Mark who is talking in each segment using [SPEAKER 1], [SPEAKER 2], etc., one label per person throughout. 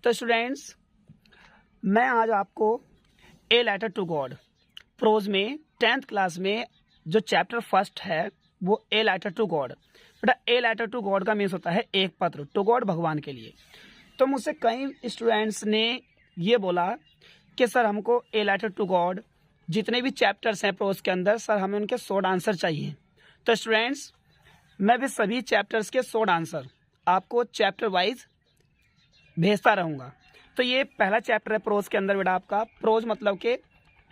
[SPEAKER 1] तो स्टूडेंट्स, मैं आज आपको a letter to God prose में 10th क्लास में जो चैप्टर फर्स्ट है वो ए लेटर टू गॉड। बेटा ए लेटर टू गॉड का मीन्स होता है एक पत्र टू गॉड, भगवान के लिए। तो मुझसे कई स्टूडेंट्स ने ये बोला कि सर हमको ए लेटर टू गॉड जितने भी चैप्टर्स हैं प्रोज के अंदर, सर हमें उनके शॉर्ट आंसर चाहिए। तो स्टूडेंट्स, मैं भी सभी चैप्टर्स के शॉर्ट आंसर आपको चैप्टर वाइज भेजता रहूँगा। तो ये पहला चैप्टर है प्रोज के अंदर बेटा आपका। प्रोज मतलब कि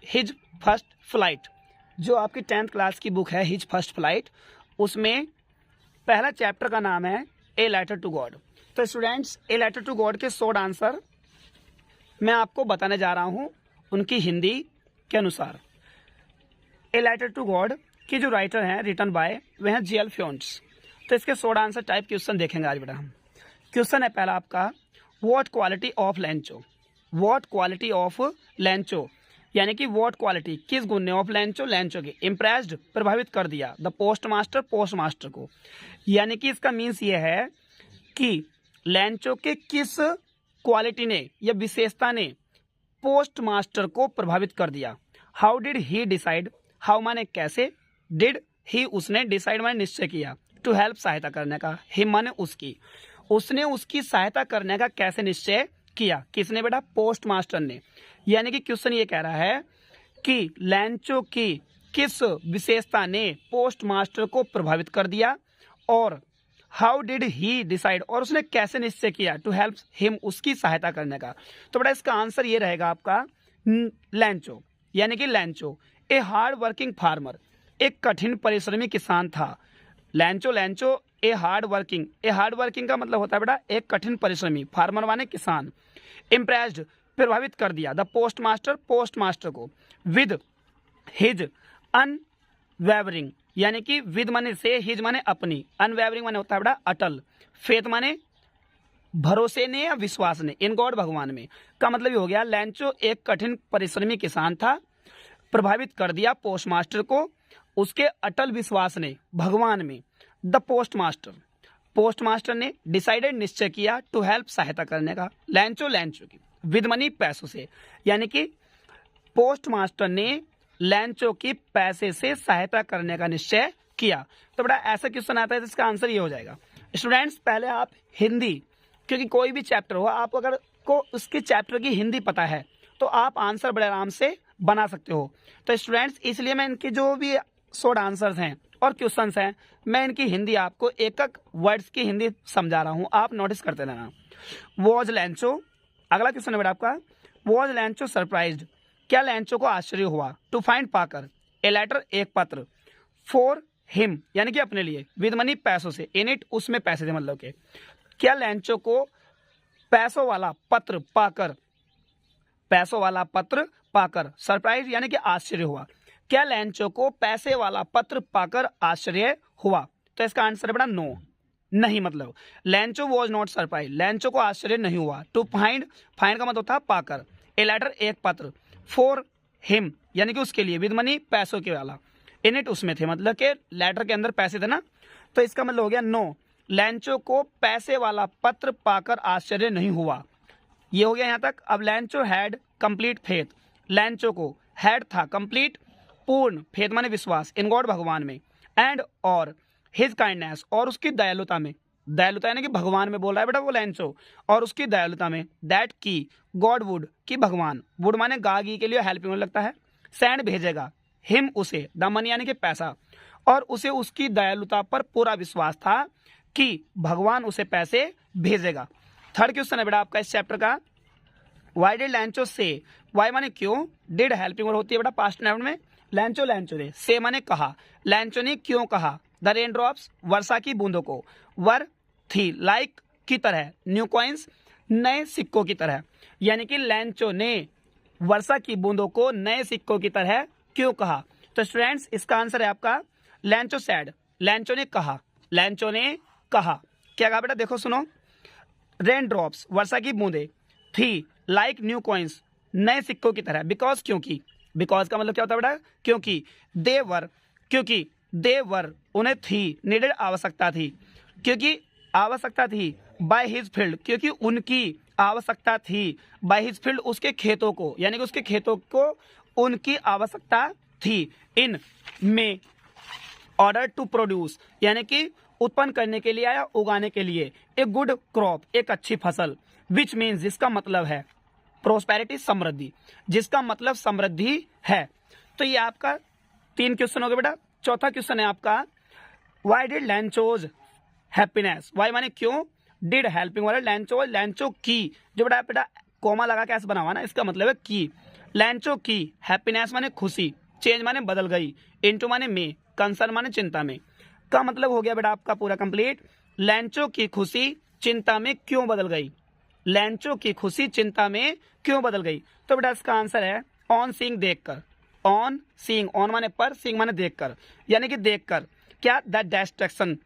[SPEAKER 1] हिज फर्स्ट फ्लाइट, जो आपकी 10th क्लास की बुक है हिज फर्स्ट फ्लाइट, उसमें पहला चैप्टर का नाम है ए लेटर टू गॉड। तो students, a letter to God के शॉर्ट आंसर मैं आपको बताने जा रहा हूँ उनकी हिंदी के अनुसार। ए लेटर टू गॉड की जो राइटर हैं रिटन बाय वह हैं जी.एल. फ्योन्स। तो इसके शॉर्ट आंसर टाइप क्वेश्चन देखेंगे आज बेटा हम। क्वेश्चन है पहला आपका, what quality of लैंचो। What quality of लैंचो यानी कि व्हाट क्वालिटी किस गुण ने ऑफ लैंचो लैंचो के इम्प्रेस्ड प्रभावित कर दिया the post master post master को। यानी कि इसका मीन्स ये है कि लैंचो के किस क्वालिटी ने या विशेषता ने पोस्ट मास्टर को प्रभावित कर दिया। How did he decide, how माने कैसे, डिड ही उसने, डिसाइड माने निश्चय किया, टू हेल्प सहायता करने का, हिम माने उसकी, उसने उसकी सहायता करने का कैसे निश्चय किया। किसने बेटा? पोस्ट मास्टर ने। यानी कि क्वेश्चन ये कह रहा है कि लैंचो की किस विशेषता ने पोस्ट मास्टर को प्रभावित कर दिया, और हाउ डिड ही डिसाइड, और उसने कैसे निश्चय किया, टू हेल्प हिम उसकी सहायता करने का। तो बेटा इसका आंसर ये रहेगा आपका लैंचो। यानी कि लैंचो ए हार्ड वर्किंग फार्मर, एक कठिन परिश्रमी किसान था। लैंचो लैंचो ए हार्ड वर्किंग का मतलब होता है बेटा एक कठिन परिश्रमी, फार्मर माने किसान। इम्प्रेस्ड प्रभावित कर दिया द पोस्ट मास्टर को, विद हिज अनवेवरिंग, यानी कि विद माने से, हिज माने अपनी, अनवेवरिंग माने होता है बेटा अटल, फेथ माने भरोसे ने या विश्वास ने, इन गॉड भगवान में। का मतलब ये हो गया लैंचो एक कठिन परिश्रमी किसान था, प्रभावित कर दिया पोस्ट मास्टर को उसके अटल विश्वास ने भगवान में। द पोस्ट मास्टर ने डिसाइडेड निश्चय किया, टू हेल्प सहायता करने का, लैंचो की, विद मनी पैसों से। यानी कि पोस्ट मास्टर ने लैंचो की पैसे से सहायता करने का निश्चय किया। तो बड़ा ऐसा क्वेश्चन आता है तो इसका आंसर ये हो जाएगा। स्टूडेंट्स, पहले आप हिंदी, क्योंकि कोई भी चैप्टर हो आप अगर को उसके चैप्टर की हिंदी पता है तो आप आंसर बड़े आराम से बना सकते हो। तो स्टूडेंट्स, इसलिए मैं इनके जो भी शॉर्ट आंसर्स हैं और क्वेश्चंस हैं मैं इनकी हिंदी आपको एक एक वर्ड्स की हिंदी समझा रहा हूं, आप नोटिस करते रहना। वॉज लैंचो, अगला क्वेश्चन है बेटा आपका, वॉज लैंचो सरप्राइज्ड, क्या लैंचो को आश्चर्य हुआ, टू फाइंड पाकर ए लेटर एक पत्र, फॉर हिम यानी कि अपने लिए, विद मनी पैसों से, इन इट उसमें पैसे थे मतलब के, क्या लैंचो को पैसों वाला पत्र पाकर सरप्राइज यानी कि आश्चर्य हुआ। क्या लैंचो को पैसे वाला पत्र पाकर आश्चर्य हुआ। तो इसका आंसर है बेटा नो, नहीं। मतलब लैंचो वॉज नॉट सरप्राइज, लैंचो को आश्चर्य नहीं हुआ। टू फाइंड का मतलब था पाकर, ए लेटर एक पत्र, फॉर हिम यानी कि उसके लिए, विद मनी पैसों के वाला, इन इट उसमें थे, मतलब कि लेटर के अंदर पैसे थे ना। तो इसका मतलब हो गया नो, लैंचो को पैसे वाला पत्र पाकर आश्चर्य नहीं हुआ। ये हो गया यहाँ तक। अब लैंचो हैड कंप्लीट फेथ, लैंचो को हैड था कंप्लीट पूर्ण, फेथ माने विश्वास, इन गॉड भगवान में, एंड और हिज काइंडनेस और उसकी दयालुता में, दयालुता यानी कि भगवान में बोल रहा है बेटा वो लैंचो, और उसकी दयालुता में, दैट की गॉड वुड की भगवान, वुड माने गागी के लिए हेल्पिंग में लगता है, सेंड भेजेगा, हिम उसे, द मनी यानी कि पैसा, और उसे उसकी दयालुता पर पूरा विश्वास था कि भगवान उसे पैसे भेजेगा। थर्ड क्वेश्चन है बेटा आपका इस चैप्टर का, वाई डिड लैंचो से, वाई माने क्यों, डिड हेल्पिंग और होती है बेटा पास्ट टाइम में, लैंचो ने, से माने कहा, लैंचो ने क्यों कहा, द रेन ड्रॉप्स वर्षा की बूंदों को, वर थी लाइक की तरह, न्यू कॉइन्स नए सिक्कों की तरह। यानी कि लैंचो ने वर्षा की बूंदों को नए सिक्कों की तरह क्यों कहा। तो स्टूडेंट्स, इसका आंसर है आपका लैंचो सैड, लैंचो ने कहा, क्या कहा बेटा, देखो सुनो, रेन ड्रॉप्स वर्षा की बूंदे, थी लाइक न्यू कॉइन्स नए सिक्कों की तरह, बिकॉज क्योंकि, बिकॉज का मतलब क्या होता है बेटा, क्योंकि दे वर उन्हें थी, नीडेड आवश्यकता थी, क्योंकि आवश्यकता थी, बाय हिज फील्ड क्योंकि उनकी आवश्यकता थी, बाय हिज फील्ड उसके खेतों को, यानी कि उसके खेतों को उनकी आवश्यकता थी, इन में ऑर्डर टू प्रोड्यूस, यानी कि उत्पन्न करने के लिए या उगाने के लिए, ए गुड क्रॉप, एक अच्छी फसल, विच मीन्स, जिसका मतलब है प्रोस्पेरिटी, समृद्धि, जिसका मतलब समृद्धि है। तो ये आपका 3 क्वेश्चन हो गए बेटा। चौथा क्वेश्चन है आपका, वाई डिड लैंचोज हैप्पीनेस, वाई माने क्यों, डिड हेल्पिंग वाला लैंचोज, लैंचो की, जो बेटा कोमा लगा के ऐसे बना हुआ ना, इसका मतलब है की, लैंचो की हैप्पीनेस माने खुशी, चेंज माने बदल गई, इनटू माने में, कंसर्न माने चिंता में, का मतलब हो गया बेटा आपका पूरा कंप्लीट। लैंचो की खुशी चिंता में क्यों बदल गई, लैंचो की खुशी चिंता में क्यों बदल गई। तो बेटा इसका आंसर है ऑन सीइंग, देखकर, ऑन सीइंग, ऑन माने पर, सीइंग माने देखकर, यानी कि देखकर क्या, द डिस्ट्रक्शन,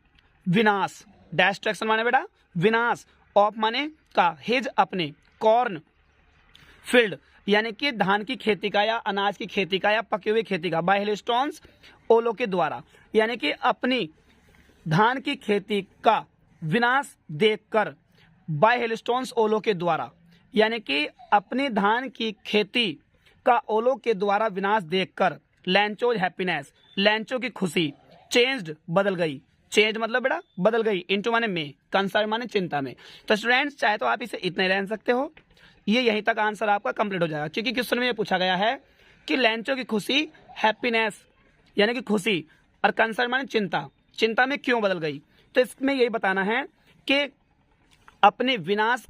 [SPEAKER 1] विनाश, डिस्ट्रक्शन माने बेटा विनाश, ऑफ माने का, हिज अपने, कॉर्न फील्ड, यानी कि धान की खेती का या अनाज की खेती का या पकी हुई खेती का, बाय हेलस्टोन्स, ओलों के द्वारा, यानी कि अपनी धान की खेती का विनाश देखकर, बाय हेलस्टोन्स, ओलों के द्वारा, यानी कि अपनी धान की खेती का ओलों के द्वारा विनाश देखकर, लैंचोज हैप्पीनेस, लैंचो की खुशी, चेंज्ड, बदल गई, चेंज मतलब बेटा बदल गई, इनटू माने में, कंसर्न माने चिंता में। तो स्टूडेंट्स चाहे तो आप इसे इतने रह सकते हो, ये यहीं तक आंसर आपका कंप्लीट हो जाएगा, क्योंकि क्वेश्चन में ये पूछा गया है कि लैंचो की खुशी, हैप्पीनेस यानी कि खुशी, और कंसर्न माने चिंता, चिंता में क्यों बदल गई। तो इसमें यही बताना है कि अपने विनाश,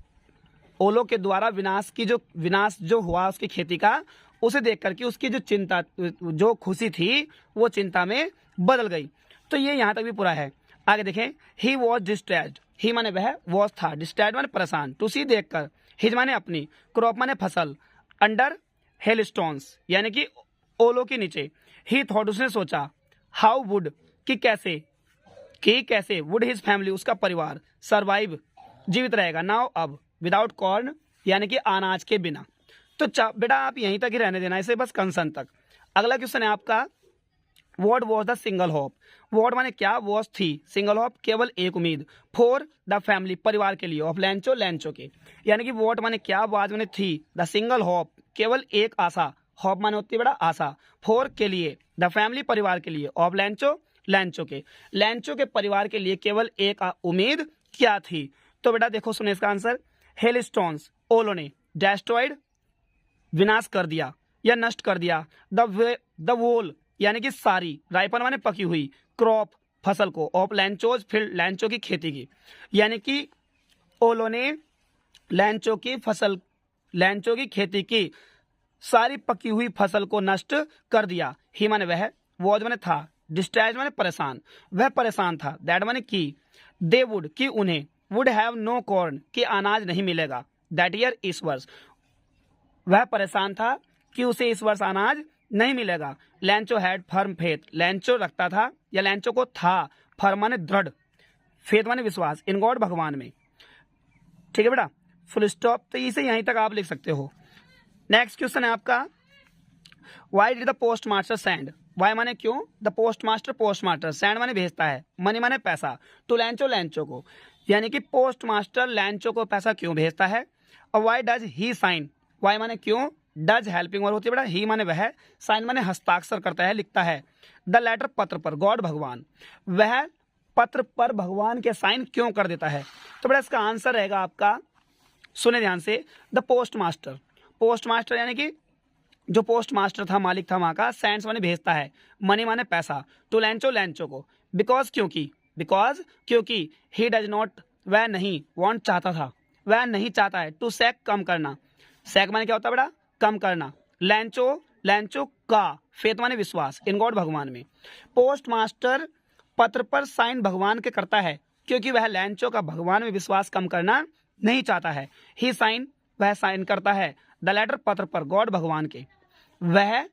[SPEAKER 1] ओलों के द्वारा विनाश जो हुआ उसकी खेती का, उसे देख करके उसकी जो चिंता, जो खुशी थी वो चिंता में बदल गई। तो ये यहाँ तक भी पूरा है। आगे देखें, ही वॉज डिस्ट्रैस्ड, ही माने वह, वॉज था, डिस्ट्रैस्ड माने परेशान, टू सी देखकर, हिज माने अपनी, क्रॉप माने फसल, अंडर हेलस्टोन्स यानी कि ओलों के नीचे, ही थॉट उसने सोचा, हाउ वुड कि कैसे वुड हिज फैमिली उसका परिवार, सर्वाइव जीवित रहेगा, नाउ अब, विदाउट कॉर्न यानी कि अनाज के बिना। तो बेटा आप यहीं तक ही रहने देना इसे, बस कंसन तक। अगला क्वेश्चन है आपका, what was the single hope, what माने क्या, वाज थी, सिंगल होप केवल एक उम्मीद, फॉर द फैमिली परिवार के लिए, ऑफ लैंचो, लैंचो के, यानी कि व्हाट माने क्या, वाज माने थी, द सिंगल होप केवल एक आशा, होप माने होती है बेटा आशा, फॉर के लिए, द फैमिली परिवार के लिए, ऑफ लैंचो, लैंचो के परिवार के लिए केवल एक उम्मीद क्या थी। तो बेटा देखो सुने इसका आंसर, हेलस्टोन्स, ओलों ने, डेस्ट्रॉयड विनाश कर दिया या नष्ट कर दिया, द वोल यानी कि सारी, राइपन माने पकी हुई, क्रॉप फसल को, ऑफ लैंचोज फील्ड लैंचो की खेती की, यानी कि ओलों ने लैंचो की खेती की सारी पकी हुई फसल को नष्ट कर दिया। ही माने वह, वॉज माने था, डिस्ट्रैस्ड माने परेशान, वह परेशान था, दैट माने की, दे वुड कि उन्हें, वुड हैव नो कॉर्न कि अनाज नहीं मिलेगा, दैट ईयर इस वर्ष, वह परेशान था कि उसे इस वर्ष अनाज नहीं मिलेगा। लैंचो हैड फर्म फेथ, लैंचो रखता था या लैंचो को था, फर्म माने दृढ़, फेथ माने विश्वास, इन गॉड भगवान में। ठीक है बेटा, फुल स्टॉप। तो इसे यहीं तक आप लिख सकते हो। नेक्स्ट क्वेश्चन है आपका, why did the post master send, why माने क्यों, द पोस्ट मास्टर, सेंड माने भेजता है, मनी माने पैसा, टू लैंचो को, यानी कि पोस्ट मास्टर लैंचो को पैसा क्यों भेजता है। और why does he sign, why माने क्यों, डज हेल्पिंग वर्ब होती है बेटा, ही माने वह, साइन माने हस्ताक्षर करता है, लिखता है, द लेटर पत्र पर, गॉड भगवान, वह पत्र पर भगवान के साइन क्यों कर देता है। तो बेटा इसका आंसर रहेगा आपका, सुने ध्यान से, द पोस्ट मास्टर यानी कि जो पोस्ट मास्टर था, मालिक था वहां का, सेंड्स माने भेजता है, मनी माने पैसा, टू लैंचो को, बिकॉज क्योंकि ही डज नॉट, वह नहीं, वांट चाहता था, वह नहीं चाहता है, टू सैक कम करना, सैक माने क्या होता है बेटा कम करना, लैंचो का, फेथ माने विश्वास, इन गॉड भगवान में। पोस्ट मास्टर पत्र पर साइन भगवान के करता है क्योंकि वह लैंचो का भगवान में विश्वास कम करना नहीं चाहता है। ही साइन, वह साइन करता है, द लेटर पत्र पर, गॉड भगवान के, वह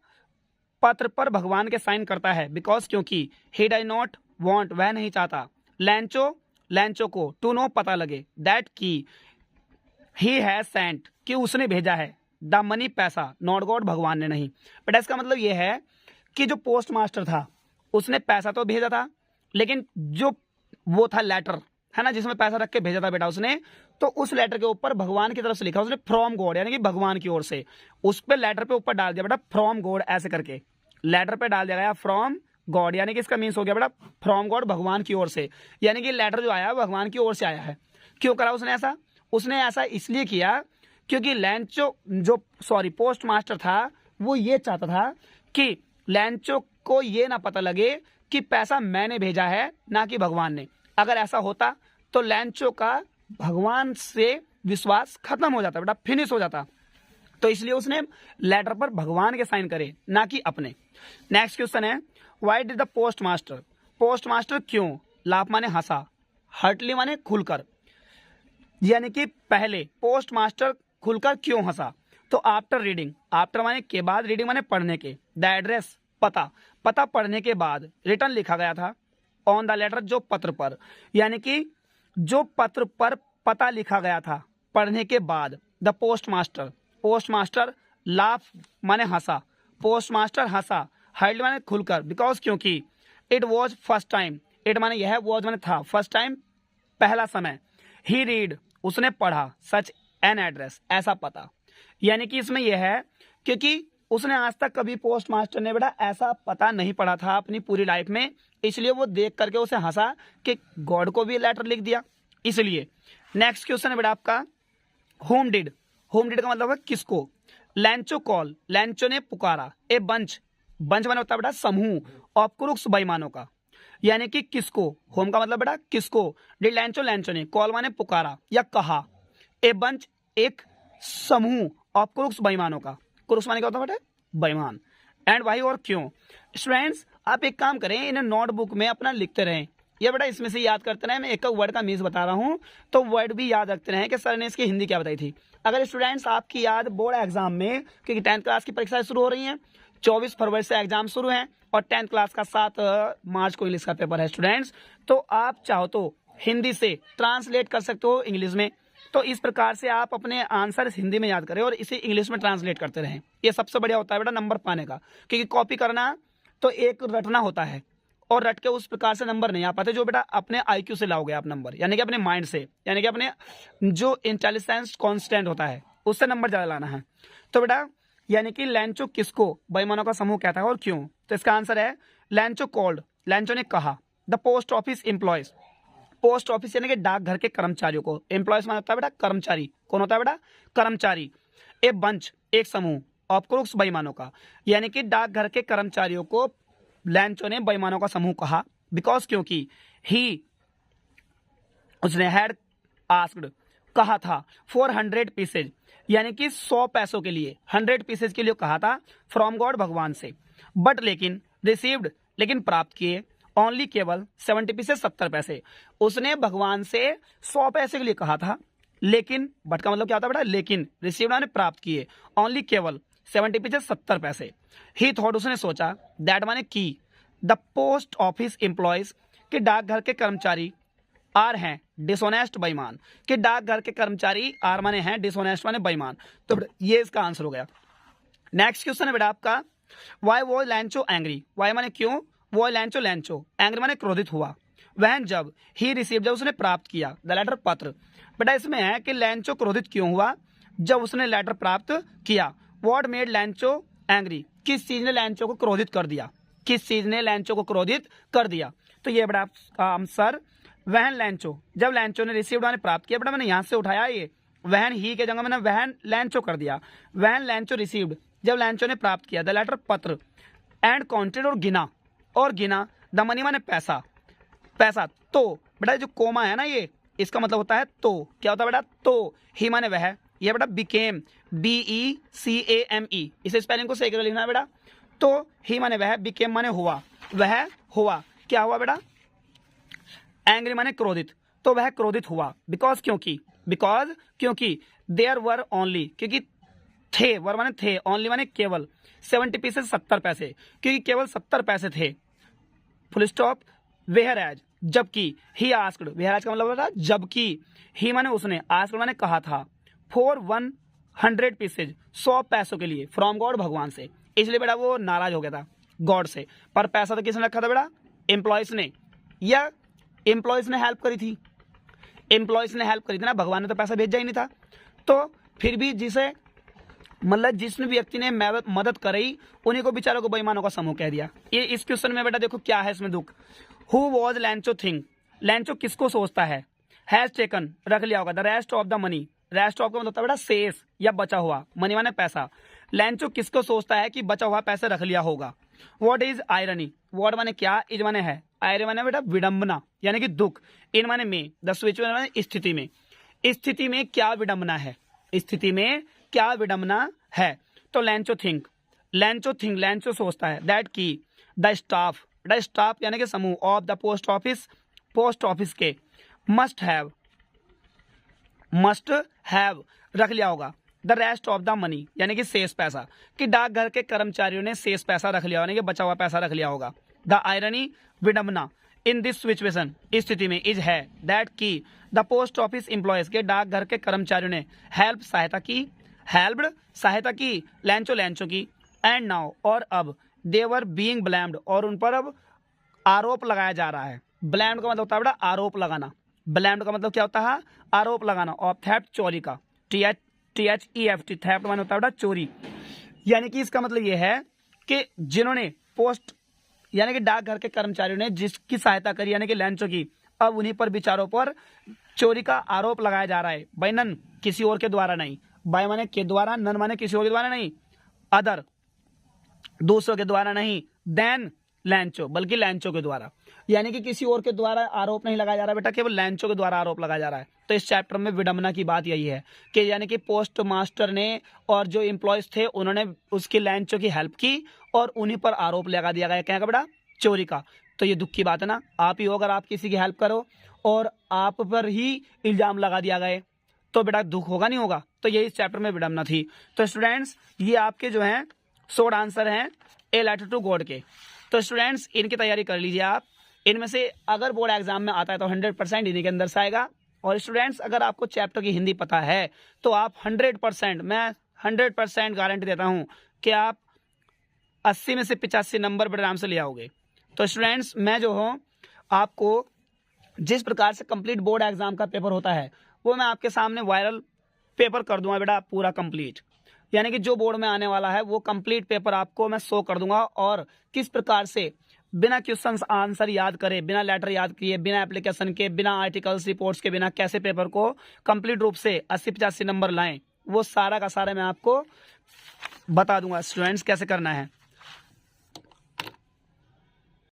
[SPEAKER 1] पत्र पर भगवान के साइन करता है, बिकॉज क्योंकि, ही डज नॉट वांट, वह नहीं चाहता, लैंचो को, टू नो पता लगे, दैट की, ही हैज सेंट कि उसने भेजा है, द मनी पैसा, नॉट गॉड भगवान ने नहीं। बट इसका मतलब यह है कि जो पोस्ट मास्टर था उसने पैसा तो भेजा था, लेकिन जो वो था लेटर है ना, जिसमें पैसा रख के भेजा था बेटा उसने, तो उस लेटर के ऊपर भगवान की तरफ से लिखा उसने फ्रॉम गॉड, यानी कि भगवान की ओर से। उस पे लेटर पे ऊपर डाल दिया बेटा फ्रॉम गॉड, ऐसे करके लेटर पे डाल दिया गया फ्रॉम गॉड, यानी कि इसका मीन्स हो गया बेटा फ्रॉम गॉड, भगवान की ओर से, यानी कि लेटर जो आया भगवान की ओर से आया है। क्यों करा उसने ऐसा? उसने ऐसा इसलिए किया क्योंकि लैंचो जो पोस्ट मास्टर था वो ये चाहता था कि लैंचो को ये ना पता लगे कि पैसा मैंने भेजा है ना कि भगवान ने। अगर ऐसा होता तो लैंचो का भगवान से विश्वास खत्म हो जाता बेटा, फिनिश हो जाता। तो इसलिए उसने लेटर पर भगवान के साइन करे, ना कि अपने। नेक्स्ट क्वेश्चन है, why did the post master, post master क्यों, लाफ माने हंसा, हर्टली माने खुलकर, यानी कि पहले पोस्ट मास्टर खुलकर क्यों हंसा। तो आफ्टर रीडिंग, आफ्टर माने के बाद, रीडिंग माने पढ़ने के, द एड्रेस पता, पता पढ़ने के बाद, रिटर्न लिखा गया था, ऑन द लेटर जो पत्र पर, यानी कि जो पत्र पर पता लिखा गया था पढ़ने के बाद। The post master, post master laugh माने हंसा, पोस्ट मास्टर हंसा, हर्टली माने खुलकर, बिकॉज क्योंकि, it was first time, it माने यह, वॉज माने था, फर्स्ट टाइम पहला समय, ही रीड उसने पढ़ा, सच एन एड्रेस ऐसा पता, यानी कि इसमें यह है क्योंकि उसने आज तक कभी पोस्ट मास्टर ने बेटा ऐसा पता नहीं पढ़ा था अपनी पूरी लाइफ में, इसलिए वो देख करके उसे हंसा कि गॉड को भी लेटर लिख दिया, इसलिए। नेक्स्ट क्वेश्चन है बेटा आपका, होम डिड, होम डिड का मतलब है किसको, लैंचो कॉल, लैंचो ने पुकारा, ए बंच, बंच माने होता है बेटा समूह, ऑफ क्रूक्स बेईमानों का, यानी कि किसको, होम का मतलब बेटा किसको, डिड लैंचो, लैंचो ने, कॉल माने पुकारा या कहा, ए बंच एक समूह, ऑफ क्रूक्स बेईमानों का, क्रूक्स माने क्या होता है बेटा बेईमान, एंड भाई और क्यों। स्टूडेंट्स आप एक काम करें, इन्हें नोटबुक में अपना लिखते रहें, ये बेटा इसमें से याद करते रहें, मैं एक वर्ड का मीन्स बता रहा हूँ तो वर्ड भी याद रखते रहें कि सर ने इसकी हिंदी क्या बताई थी। अगर स्टूडेंट्स आपकी याद बोर्ड एग्जाम में, क्योंकि 10th क्लास की परीक्षाएं शुरू हो रही हैं, 24 फरवरी से एग्जाम शुरू हैं और 10th क्लास का 7 मार्च को इंग्लिश का पेपर है स्टूडेंट्स, तो आप चाहो तो हिंदी से ट्रांसलेट कर सकते हो इंग्लिश में, तो इस प्रकार से आप अपने आंसर हिंदी में याद करें और इसे इंग्लिश में ट्रांसलेट करते रहें, ये सबसे बढ़िया होता है बेटा नंबर पाने का, क्योंकि कॉपी करना तो एक रटना होता है और रट के उस प्रकार से नंबर नहीं आ पाते जो बेटा अपने IQ से लाओगे आप नंबर, यानी कि अपने माइंड से, यानी कि अपने जो इंटेलिजेंस कांस्टेंट होता है उससे नंबर ज़्यादा लाना है। तो बेटा यानी कि लैंचो किसको बेईमानों का समूह कहता है और क्यों, तो इसका आंसर है लैंचो कॉल्ड, लैंचो ने कहा, the post office employees, post office यानी कि डाकघर के कर्मचारियों को, एम्प्लॉयज माना होता है बेटा कर्मचारी, कौन होता है बेटा कर्मचारी, ए बंच एक समूह, ऑफ क्रूक्स बेईमानों का, यानी कि डाकघर के कर्मचारियों को लैंचो ने बेईमानों का समूह कहा, बिकॉज क्योंकि ही उसने हैड आस्क्ड कहा था, 400 पीसेज यानी कि 100 पैसों के लिए, 100 पीसेज के लिए कहा था, फ्रॉम गॉड भगवान से, बट लेकिन रिसीव्ड लेकिन प्राप्त किए, ओनली केवल 70 पीसेज 70 पैसे, उसने भगवान से 100 पैसे के लिए कहा था, लेकिन बट का मतलब क्या होता है बेटा लेकिन, रिसीव्ड ने प्राप्त किए, ओनली केवल 70 पीसेज 70 पैसे, ही थॉट उसने सोचा, दैट माने की, द पोस्ट ऑफिस एम्प्लॉयज कि डाकघर के कर्मचारी, आर हैं डिसोनेस्ट बेईमान, कि डाकघर के कर्मचारी आर माने हैं डिसोनेस्ट माने बेईमान, तो ये इसका आंसर हो गया। नेक्स्ट क्वेश्चन है बेटा आपका, why was Lencho angry, why माने क्यों, वो लैंचो, लैंचो एंग्री माने क्रोधित हुआ, वहन जब, ही रिसीव जब उसने प्राप्त किया, द लेटर पत्र, बेटा इसमें है कि लैंचो क्रोधित क्यों हुआ, जब उसने लेटर प्राप्त किया, व्हाट मेड लैंचो एंग्री, किस चीज ने लैंचो को क्रोधित कर दिया, किस चीज ने लैंचो को क्रोधित कर दिया, तो ये बेटा आपका आंसर वहन लैंचो, जब लैंचो ने रिसीव्ड ने प्राप्त किया, बेटा मैंने यहाँ से उठाया ये वहन ही के जगह मैंने वहन लैंचो कर दिया, वहन लैंचो रिसीव्ड जब लैंचो ने प्राप्त किया, द लेटर पत्र, एंड काउंटेड और गिना, द मनी माने पैसा, पैसा, तो बेटा जो कोमा है ना ये इसका मतलब होता है तो, क्या होता है बेटा तो, ही माने वह, ये बेटा बिकेम, BECAME, इसे स्पेलिंग को सही कर लिखना है बेटा, तो ही माने वह, बिकेम माने हुआ, वह हुआ, क्या हुआ बेटा एंग्री माने क्रोधित, तो वह क्रोधित हुआ, बिकॉज क्योंकि देयर वर ओनली, क्योंकि थे, वर माने थे, ओनली माने केवल, 70 पीसेज 70 पैसे, क्योंकि केवल 70 पैसे थे, फुल स्टॉप, वेयर एज जबकि, ही आस्क्ड, वेयर एज का मतलब होता है जबकि, ही माने उसने, आस्क्ड माने कहा था, फॉर 100 पीसेज 100 पैसों के लिए, फ्रॉम गॉड भगवान से, इसलिए बेटा वो नाराज हो गया था गॉड से, पर पैसा तो किसने रखा था बेटा एम्प्लॉयज ने, या एम्प्लॉयज ने हेल्प करी थी, एम्प्लॉयज ने हेल्प करी थी ना, भगवान ने तो पैसा भेजा ही नहीं था। तो फिर भी जिसे मतलब जिस व्यक्ति ने मदद करी उन्हीं को बेचारों को बेईमानों का समूह कह दिया। ये इस क्वेश्चन में बेटा देखो क्या है इसमें दुख। हु वॉज लैंचो थिंक, लैंचो किसको सोचता है, हैज टेकन रख लिया होगा, the rest of the money, rest of का मतलब होता है बेटा शेष या बचा हुआ, मनी माने पैसा। लैंचो किसको सोचता है कि बचा हुआ पैसा रख लिया होगा। व्हाट इज आयरनी, व्हाट माने क्या, इज माने है, आयरनी माने बेटा विडंबना यानी कि दुख, इन माने में, द स्विच माने स्थिति में, स्थिति में क्या विडंबना है, स्थिति में क्या विडंबना है। तो लैंचो थिंक, लैंचो थिंक, लैंचो सोचता है दैट की द स्टाफ, द स्टाफ यानी कि समूह of the post office, post office के मस्ट हैव रख लिया होगा the rest of the money यानी कि शेष पैसा, कि डाकघर के कर्मचारियों ने शेष पैसा रख लिया यानी कि बचा हुआ पैसा रख लिया होगा। द आयरनी विडंबना इन दिस सिचुएशन, इस स्थिति में, इज है दैट की द पोस्ट ऑफिस एम्प्लॉयज के डाकघर के कर्मचारियों ने हेल्प सहायता की, हेल्प्ड सहायता की लैंचो, लैंचो की, एंड नाउ और अब देवर बीइंग ब्लेम्ड और उन पर अब आरोप लगाया जा रहा है। ब्लेम्ड का मतलब होता है बेटा आरोप लगाना, ब्लेम्ड का मतलब क्या होता है आरोप लगाना, ऑफ थेफ्ट चोरी का, THEFT थेफ्ट माने होता है बेटा चोरी। यानी कि इसका मतलब ये है कि जिन्होंने पोस्ट यानी कि डाकघर के कर्मचारियों ने जिसकी सहायता करी यानी कि लैंचो की, अब उन्हीं पर बेचारों पर चोरी का आरोप लगाया जा रहा है। बाय नन किसी और के द्वारा नहीं, बाय माने के द्वारा, नन माने किसी और के द्वारा नहीं, अदर दूसरों के द्वारा नहीं, देन लैंचो बल्कि लैंचो के द्वारा, यानी कि किसी और के द्वारा आरोप नहीं लगाया जा रहा बेटा, केवल लैंचो के द्वारा आरोप लगाया जा रहा है। तो इस चैप्टर में विडंबना की बात यही है कि यानी कि पोस्ट मास्टर ने और जो एम्प्लॉयज थे उन्होंने उसकी लैंचो की हेल्प की और उन्हीं पर आरोप लगा दिया गया क्या बेटा चोरी का। तो ये दुख की बात है ना, आप ही हो अगर आप किसी की हेल्प करो और आप पर ही इल्जाम लगा दिया गए तो बेटा दुख होगा नहीं होगा। तो यही इस चैप्टर में विडंबना थी। तो स्टूडेंट्स ये आपके जो हैं शॉर्ट आंसर हैं ए लेटर टू गॉड के। तो स्टूडेंट्स इनकी तैयारी कर लीजिए आप, इनमें से अगर बोर्ड एग्जाम में आता है तो 100% इन्हीं के अंदर से आएगा। और स्टूडेंट्स अगर आपको चैप्टर की हिंदी पता है तो आप 100%, मैं 100% गारंटी देता हूं कि आप 80 में से 85 नंबर बड़े आराम से ले आओगे। तो स्टूडेंट्स मैं जो हूँ आपको जिस प्रकार से कंप्लीट बोर्ड एग्जाम का पेपर होता है वो मैं आपके सामने वायरल पेपर कर दूंगा बेटा पूरा कंप्लीट, यानी कि जो बोर्ड में आने वाला है वो कंप्लीट पेपर आपको मैं शो कर दूंगा। और किस प्रकार से बिना क्वेश्चंस आंसर याद करे, बिना लेटर याद किए, बिना एप्लीकेशन के, बिना आर्टिकल्स रिपोर्ट्स के, बिना कैसे पेपर को कंप्लीट रूप से 80-85 नंबर लाएं, वो सारा का सारा मैं आपको बता दूंगा स्टूडेंट्स कैसे करना है।